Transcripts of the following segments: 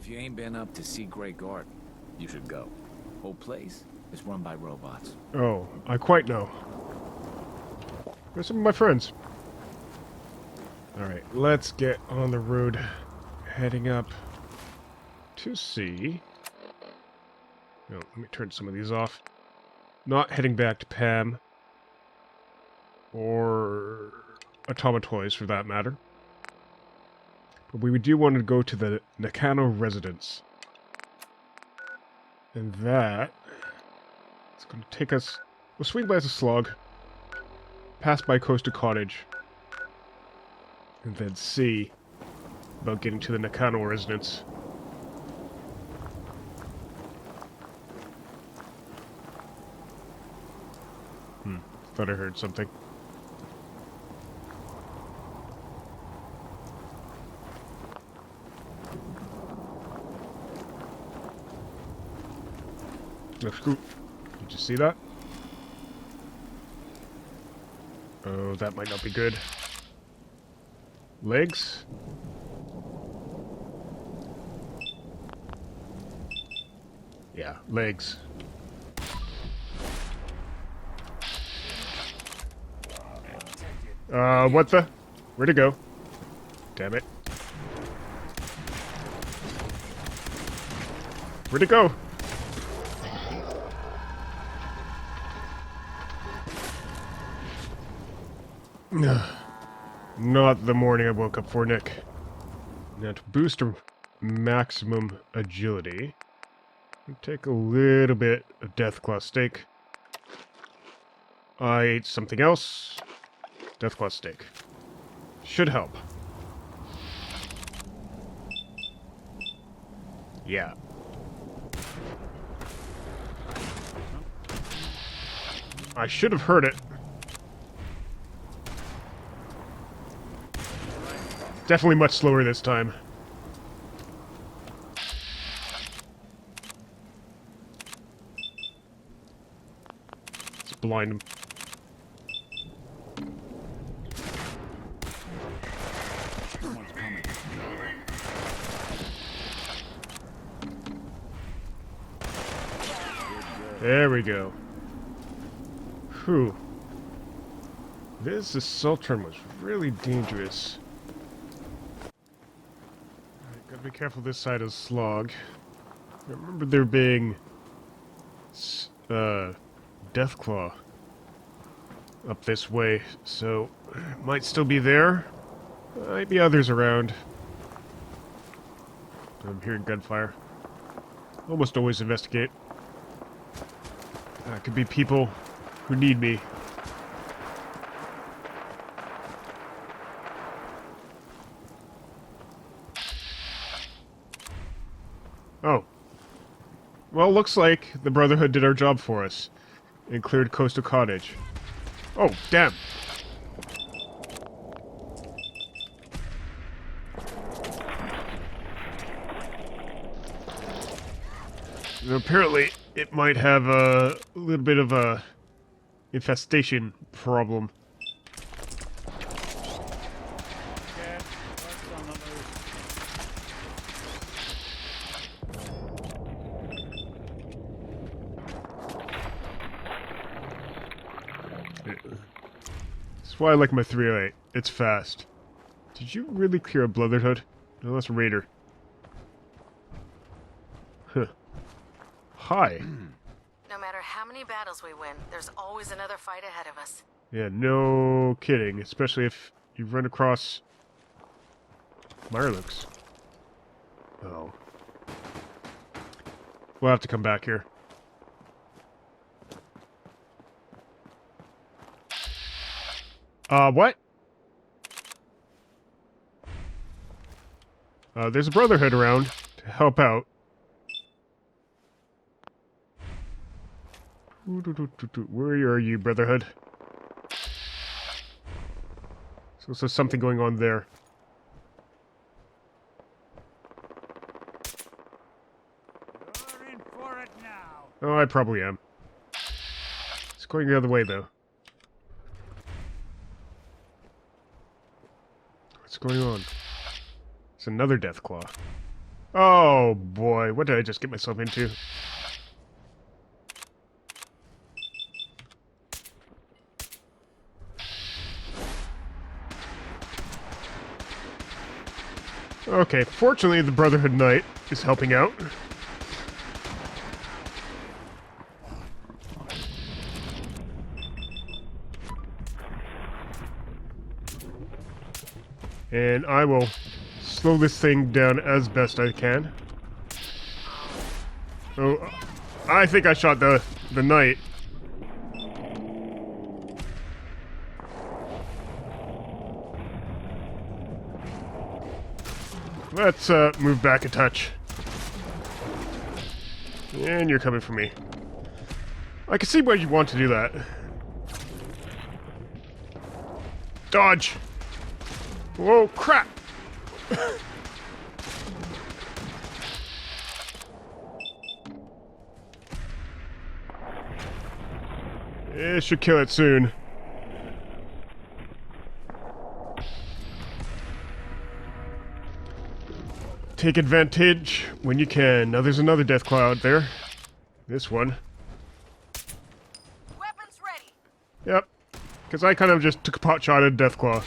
If you ain't been up to see Great Garden, you should go. Whole place is run by robots. Oh, I quite know. There's some of my friends. Alright, let's get on the road. Heading up to see... No, let me turn some of these off. Not heading back to Pam. Or Automatoys, for that matter. But we do want to go to the Nakano residence. And that... It's going to take us... We'll swing by as a slog. Pass by Costa Cottage. And then see about getting to the Nakano residence. Thought I heard something. Let's go. Did you see that? Oh, that might not be good. Legs? Yeah, legs. What the? Where'd it go? Damn it. Where'd it go? Not the morning I woke up for, Nick. Now to boost our maximum agility, we'll take a little bit of Deathclaw steak. I ate something else. Deathclaw steak. Should help. Yeah. I should have heard it. Definitely much slower this time. Let's blind him. There we go. Whew. This assault run was really dangerous. Alright, gotta be careful this side of Slog. I remember there being... Deathclaw up this way, so... Might still be there. Might be others around. I'm hearing gunfire. Almost always investigate. Could be people who need me. Oh. Well, looks like the Brotherhood did our job for us and cleared Coastal Cottage. Oh, damn. And apparently, it might have a little bit of a infestation problem. That's why I like my 308. It's fast. Did you really clear a Brotherhood? No, that's a Raider. Huh. Hi. No matter how many battles we win, there's always another fight ahead of us. Yeah, no kidding. Especially if you run across Mirelux. Oh. We'll have to come back here. What? There's a Brotherhood around to help out. Where are you, Brotherhood? So there's something going on there. You're in for it now. Oh, I probably am. It's going the other way, though. What's going on? It's another Deathclaw. Oh boy, what did I just get myself into? Okay, fortunately the Brotherhood Knight is helping out. And I will slow this thing down as best I can. Oh, I think I shot the knight. Let's move back a touch. And you're coming for me. I can see why you want to do that. Dodge! Whoa, crap! It should kill it soon. Take advantage when you can. Now there's another death cloud there. This one. Weapons ready. Yep. Because I kind of just took a pot shot at Deathclaw.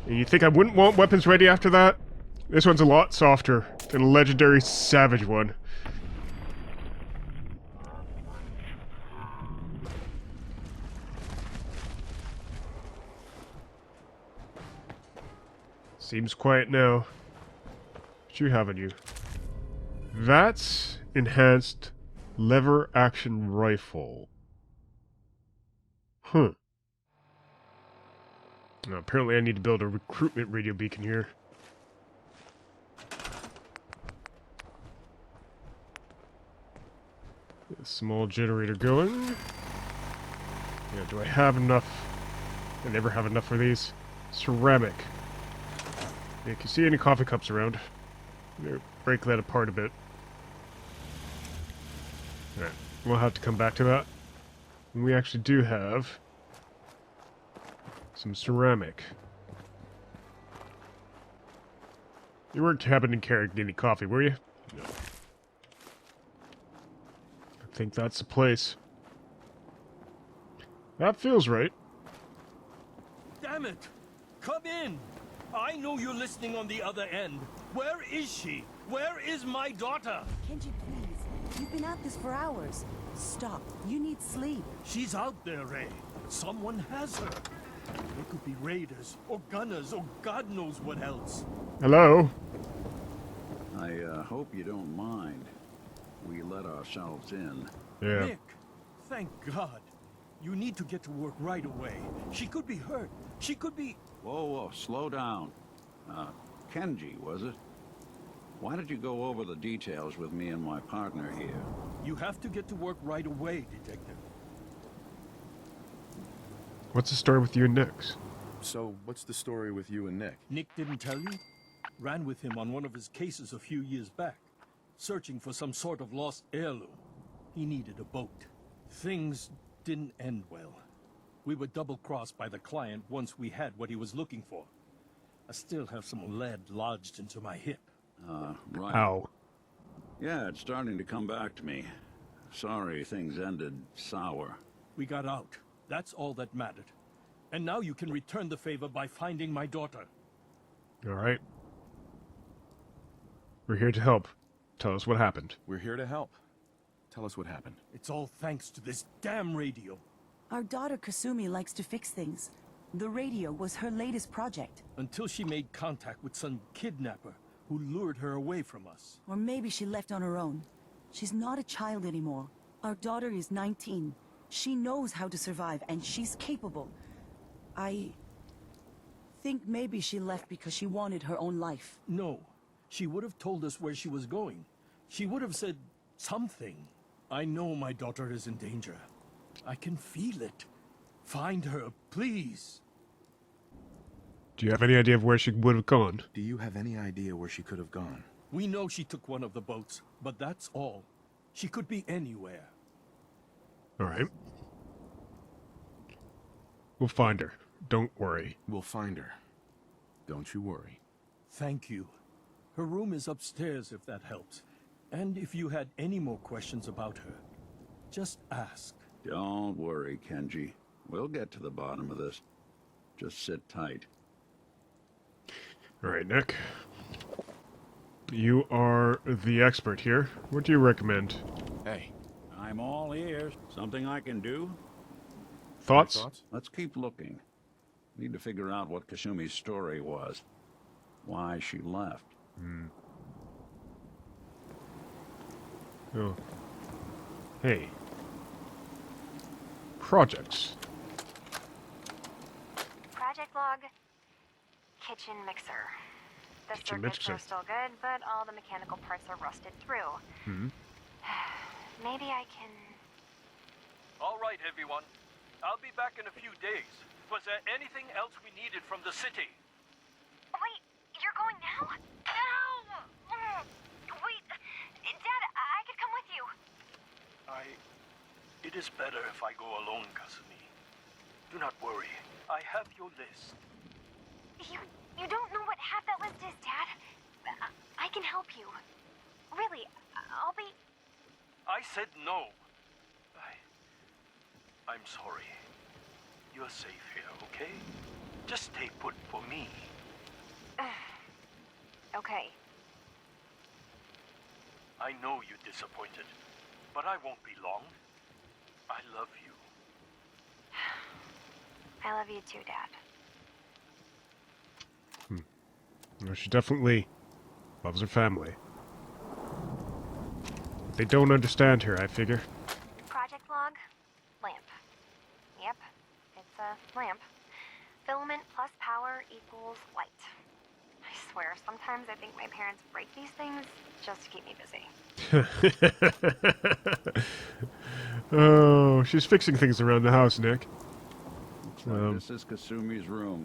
And you think I wouldn't want weapons ready after that? This one's a lot softer than a legendary Savage one. Seems quiet now. What you have on you? Vats enhanced lever action rifle. Huh. Now, apparently I need to build a recruitment radio beacon here. Get a small generator going. Yeah, do I have enough? I never have enough for these. Ceramic. Yeah, if you see any coffee cups around, break that apart a bit. Alright, we'll have to come back to that. And we actually do have some ceramic. You weren't happening to carry any coffee, were you? No. I think that's the place. That feels right. Damn it! Come in! I know you're listening on the other end. Where is she? Where is my daughter? Kenji, please. You've been at this for hours. Stop. You need sleep. She's out there, Ray. Someone has her. They could be raiders, or gunners, or God knows what else. Hello? I hope you don't mind. We let ourselves in. Yeah. Nick, thank God. You need to get to work right away. She could be hurt. She could be... Whoa, slow down. Kenji, was it? Why did you go over the details with me and my partner here? You have to get to work right away, Detective. What's the story with you and Nix? So, what's the story with you and Nick? Nick didn't tell you? Ran with him on one of his cases a few years back, searching for some sort of lost heirloom. He needed a boat. Things didn't end well. We were double-crossed by the client once we had what he was looking for. I still have some lead lodged into my hip. Right. Ow. Yeah, it's starting to come back to me. Sorry things ended sour. We got out. That's all that mattered. And now you can return the favor by finding my daughter. Alright. We're here to help. Tell us what happened. We're here to help. Tell us what happened. It's all thanks to this damn radio. Our daughter Kasumi likes to fix things. The radio was her latest project. Until she made contact with some kidnapper who lured her away from us. Or maybe she left on her own. She's not a child anymore. Our daughter is 19. She knows how to survive, and she's capable. I think maybe she left because she wanted her own life. No. She would have told us where she was going. She would have said something. I know my daughter is in danger. I can feel it. Find her, please. Do you have any idea of where she would have gone? Do you have any idea where she could have gone? We know she took one of the boats, but that's all. She could be anywhere. Alright. We'll find her. Don't worry. We'll find her. Don't you worry. Thank you. Her room is upstairs if that helps. And if you had any more questions about her, just ask. Don't worry, Kenji. We'll get to the bottom of this. Just sit tight. Alright, Nick. You are the expert here. What do you recommend? Hey, I'm all ears. Something I can do? Thoughts? Let's keep looking. Need to figure out what Kasumi's story was. Why she left. Oh. Hey. Projects. Project log. Kitchen mixer. The Kitchen circuits mixer. are still good, but all the mechanical parts are rusted through. Maybe I can... All right, everyone. I'll be back in a few days. Was there anything else we needed from the city? Wait, you're going now? No! Wait, Dad, I could come with you. It is better if I go alone, Kasumi. Do not worry. I have your list. You don't know what half that list is, Dad. I can help you. Really, I'll be... I said no. I'm sorry. You're safe here, okay? Just stay put for me. Okay. I know you're disappointed, but I won't be long. I love you. I love you too, Dad. Well, she definitely loves her family. They don't understand her, I figure. Project log, lamp. Yep, it's a lamp. Filament plus power equals light. I swear, sometimes I think my parents break these things just to keep me busy. Oh, she's fixing things around the house, Nick. Looks like this is Kasumi's room.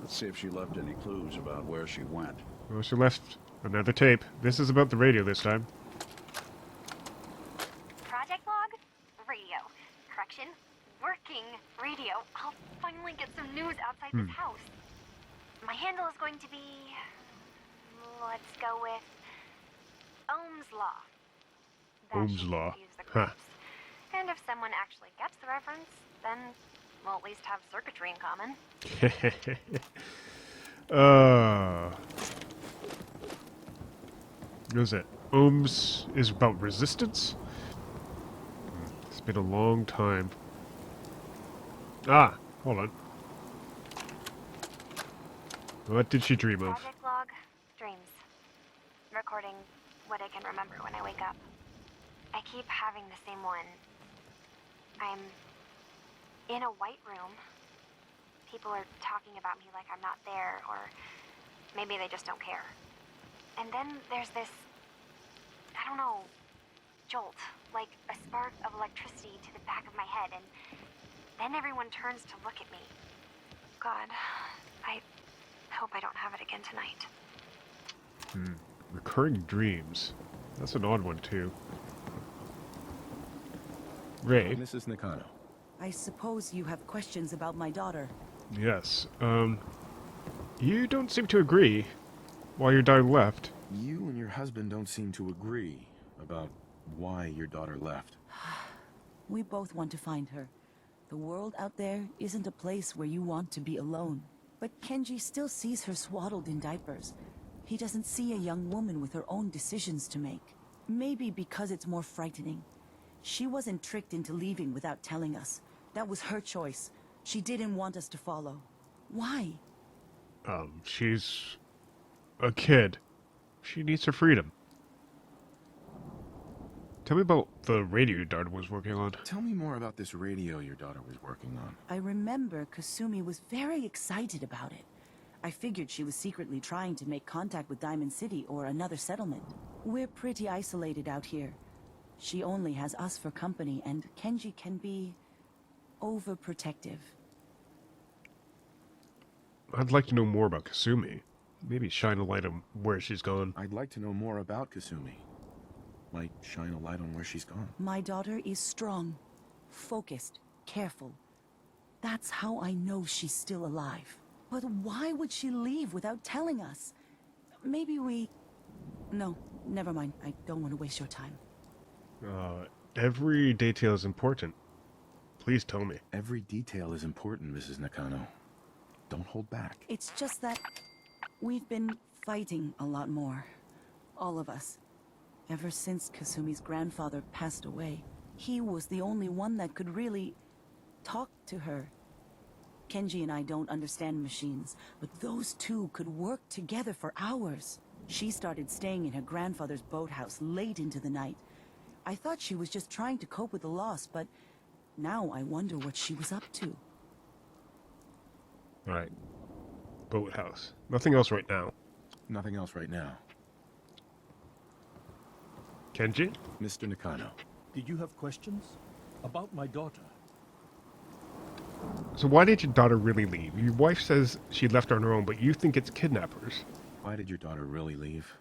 Let's see if she left any clues about where she went. Well, she left another tape. This is about the radio this time. Project log, radio. Correction, working radio. I'll finally get some news outside this house. My handle is going to be... let's go with... Ohm's Law. That Ohm's should Law. confuse the Huh. groups. And if someone actually gets the reference, then we'll at least have circuitry in common. What is it? Ohms is about resistance? It's been a long time. Ah, hold on. What did she dream of? Project log, dreams. Recording what I can remember when I wake up. I keep having the same one. I'm in a white room. People are talking about me like I'm not there, or maybe they just don't care. And then there's this, I don't know, jolt, like a spark of electricity to the back of my head, and then everyone turns to look at me. God, I hope I don't have it again tonight. Recurring dreams. That's an odd one, too. Ray. Mrs. Nakano. I suppose you have questions about my daughter. Yes. You don't seem to agree why your daughter left. You and your husband don't seem to agree about why your daughter left. We both want to find her. The world out there isn't a place where you want to be alone. But Kenji still sees her swaddled in diapers. He doesn't see a young woman with her own decisions to make. Maybe because it's more frightening. She wasn't tricked into leaving without telling us. That was her choice. She didn't want us to follow. Why? She's a kid. She needs her freedom. Tell me about the radio your daughter was working on. Tell me more about this radio your daughter was working on. I remember Kasumi was very excited about it. I figured she was secretly trying to make contact with Diamond City or another settlement. We're pretty isolated out here. She only has us for company, and Kenji can be overprotective. I'd like to know more about Kasumi. Maybe shine a light on where she's gone. I'd like to know more about Kasumi. Like, shine a light on where she's gone. My daughter is strong, focused, careful. That's how I know she's still alive. But why would she leave without telling us? Maybe we... No, never mind. I don't want to waste your time. Every detail is important. Please tell me. Every detail is important, Mrs. Nakano. Don't hold back. It's just that we've been fighting a lot more. All of us. Ever since Kasumi's grandfather passed away, he was the only one that could really talk to her. Kenji and I don't understand machines, but those two could work together for hours. She started staying in her grandfather's boathouse late into the night. I thought she was just trying to cope with the loss, but now I wonder what she was up to. Alright. Boathouse. Nothing else right now. Nothing else right now. Kenji? Mr. Nakano. Did you have questions? About my daughter? So why did your daughter really leave? Your wife says she left on her own, but you think it's kidnappers. Why did your daughter really leave?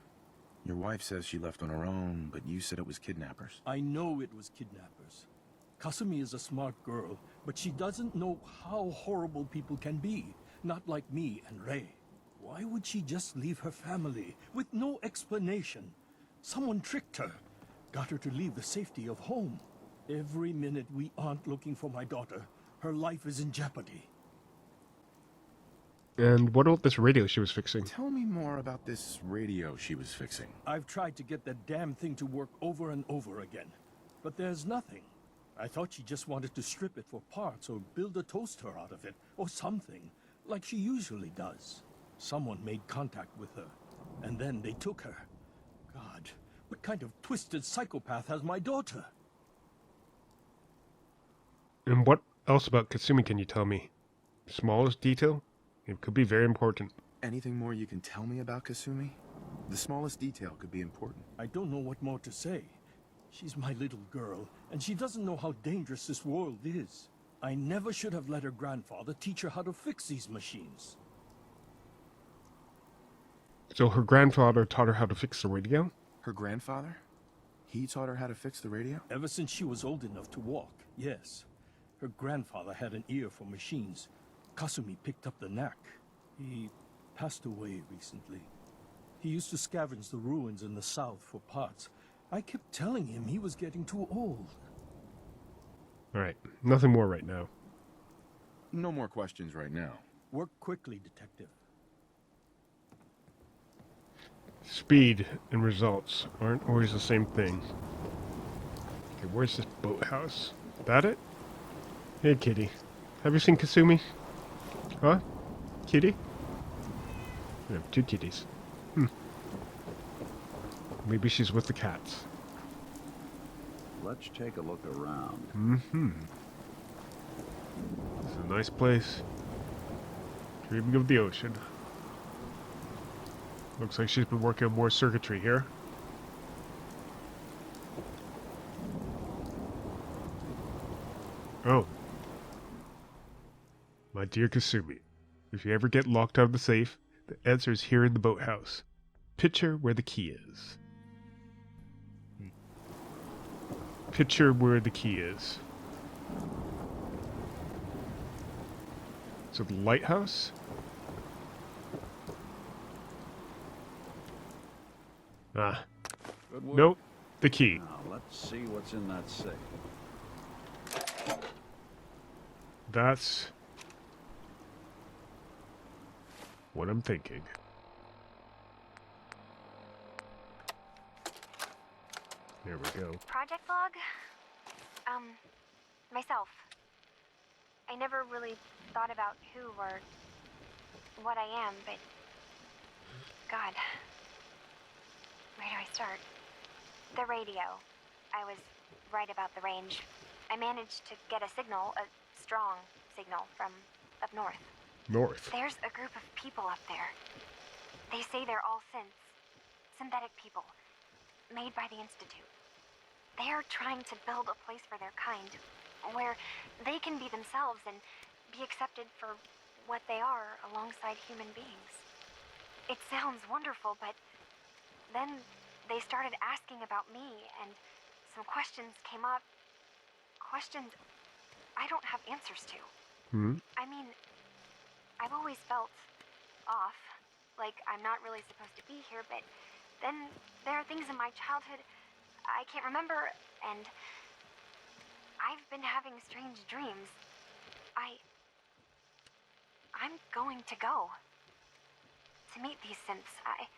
Your wife says she left on her own, but you said it was kidnappers. I know it was kidnappers. Kasumi is a smart girl, but she doesn't know how horrible people can be. Not like me and Ray. Why would she just leave her family with no explanation? Someone tricked her. Got her to leave the safety of home. Every minute we aren't looking for my daughter, her life is in jeopardy. And what about this radio she was fixing? Tell me more about this radio she was fixing. I've tried to get that damn thing to work over and over again, but there's nothing. I thought she just wanted to strip it for parts or build a toaster out of it, or something, like she usually does. Someone made contact with her, and then they took her. God, what kind of twisted psychopath has my daughter? And what else about Kasumi can you tell me? Smallest detail? It could be very important. Anything more you can tell me about Kasumi? The smallest detail could be important. I don't know what more to say. She's my little girl, and she doesn't know how dangerous this world is. I never should have let her grandfather teach her how to fix these machines. So her grandfather taught her how to fix the radio? Her grandfather? He taught her how to fix the radio? Ever since she was old enough to walk, yes. Her grandfather had an ear for machines. Kasumi picked up the knack. He passed away recently. He used to scavenge the ruins in the south for parts. I kept telling him he was getting too old. Alright, nothing more right now. No more questions right now. Work quickly, Detective. Speed and results aren't always the same thing. Okay, where's this boathouse? That it? Hey, kitty. Have you seen Kasumi? Huh? Kitty? We have two kitties. Maybe she's with the cats. Let's take a look around. It's a nice place. Dreaming of the ocean. Looks like she's been working on more circuitry here. Oh. My dear Kasumi, if you ever get locked out of the safe, the answer is here in the boathouse. Picture where the key is. Picture where the key is. So the lighthouse? Ah. Good work. Nope. The key. Now, let's see what's in that safe. That's what I'm thinking. There we go. Project log? Myself. I never really thought about who or what I am, but... God. Where do I start? The radio. I was right about the range. I managed to get a signal, a strong signal, from up north. North. There's a group of people up there. They say they're all synthetic people, made by the Institute. They are trying to build a place for their kind, where they can be themselves and be accepted for what they are alongside human beings. It sounds wonderful, but then they started asking about me, and some questions came up. Questions I don't have answers to. I mean, I've always felt off, like I'm not really supposed to be here, but then there are things in my childhood I can't remember, and I've been having strange dreams. I'm going to go. To meet these synths, I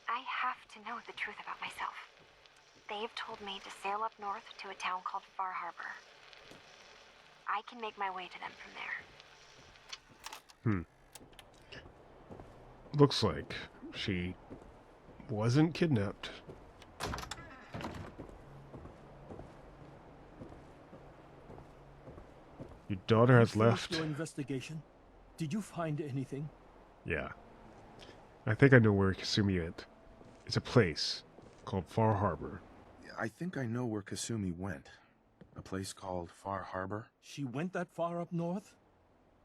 have to know the truth about myself. They've told me to sail up north to a town called Far Harbor. I can make my way to them from there. Looks like she wasn't kidnapped. Your daughter has left. Your investigation? Did you find anything? Yeah. I think I know where Kasumi went. It's a place called Far Harbor. I think I know where Kasumi went. A place called Far Harbor. She went that far up north?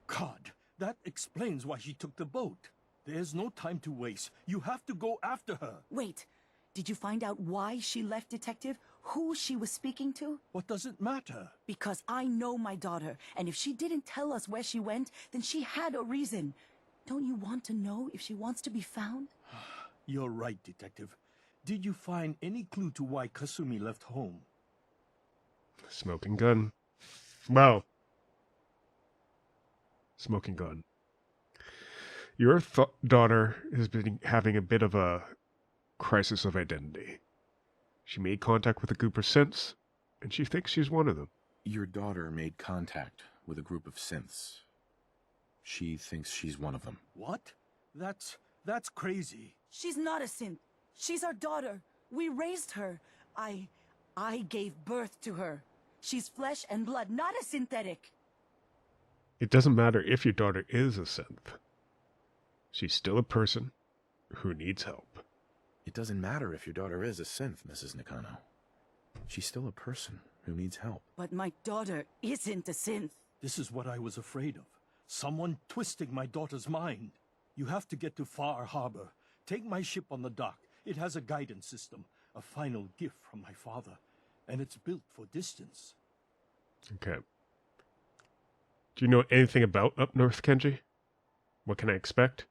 God, that explains why she took the boat. There's no time to waste. You have to go after her. Wait, did you find out why she left, Detective? Who she was speaking to? What does it matter? Because I know my daughter, and if she didn't tell us where she went, then she had a reason. Don't you want to know if she wants to be found? You're right, Detective. Did you find any clue to why Kasumi left home? Smoking gun. Wow. Smoking gun. Your daughter has been having a bit of a crisis of identity. She made contact with a group of synths, and she thinks she's one of them. Your daughter made contact with a group of synths. She thinks she's one of them. What? That's crazy. She's not a synth. She's our daughter. We raised her. I gave birth to her. She's flesh and blood, not a synthetic. It doesn't matter if your daughter is a synth. She's still a person who needs help. It doesn't matter if your daughter is a synth, Mrs. Nakano. She's still a person who needs help. But my daughter isn't a synth. This is what I was afraid of. Someone twisting my daughter's mind. You have to get to Far Harbor. Take my ship on the dock. It has a guidance system, a final gift from my father, and it's built for distance. Okay. Do you know anything about up north, Kenji? What can I expect?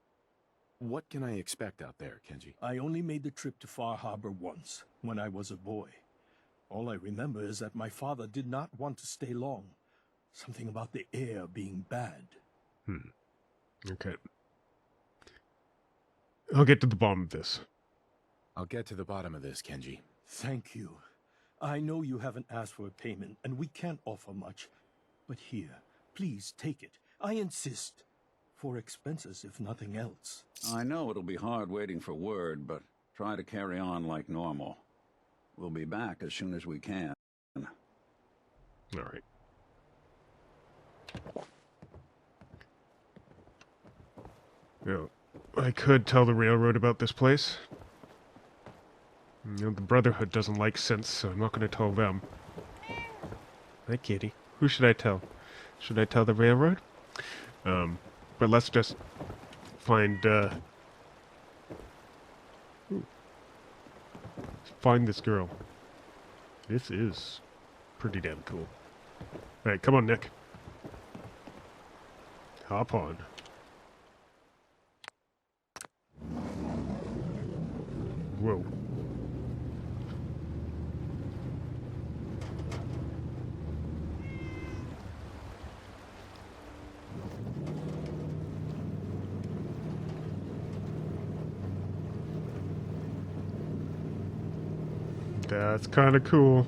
What can I expect out there, Kenji? I only made the trip to Far Harbor once, when I was a boy. All I remember is that my father did not want to stay long. Something about the air being bad. Okay. I'll get to the bottom of this. I'll get to the bottom of this, Kenji. Thank you. I know you haven't asked for a payment, and we can't offer much. But here, please take it. I insist. For expenses, if nothing else. I know it'll be hard waiting for word, but try to carry on like normal. We'll be back as soon as we can. All right. Yeah, I could tell the railroad about this place. You know, the Brotherhood doesn't like synths, so I'm not going to tell them. Hi, kitty. Who should I tell? Should I tell the railroad? But let's just find, find this girl. This is pretty damn cool. Alright, come on, Nick. Hop on. Whoa. That's kind of cool.